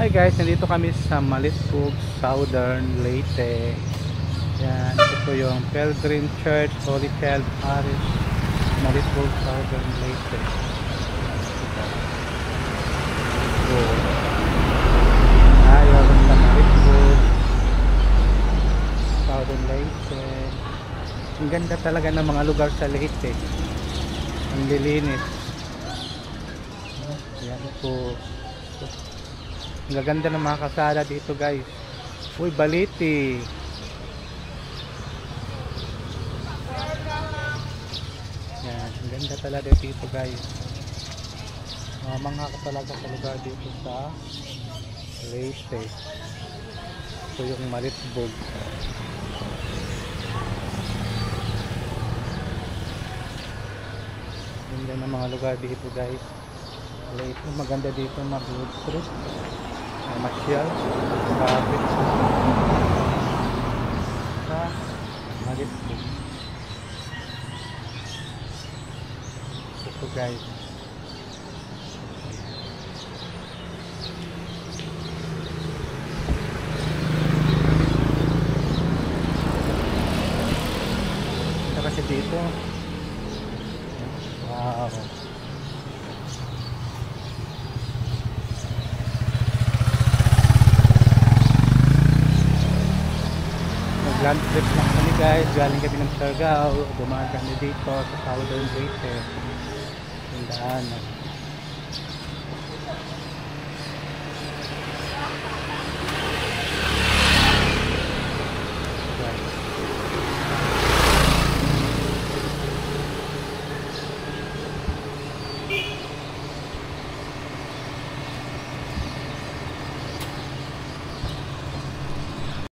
Hi guys, nandito kami sa Malitpog, Southern Leyte. Yan, ito yung Pilgrim Church, Holy Child Parish, Malitpog, Southern Leyte. So, ayaw sa Malitpog, Southern Leyte. Ang ganda talaga ng mga lugar sa Leyte. Ang lilinis. Yan po. Ang gaganda ng mga kasada dito guys. Uy, baliti. Yan, ang ganda talaga dito guys. Mga ka talaga sa lugar dito sa Leyte. Ito yung Malitpog. Ganda ng mga lugar dito guys. Leyte, maganda dito mag-road trip. Masyal kapit sa Malitpog. Ito guys, ito kasi dito, wow, land trip lang kami guys, galing kami ng Siargao, dumaan kami dito sa Southern Leyte, yung daanan.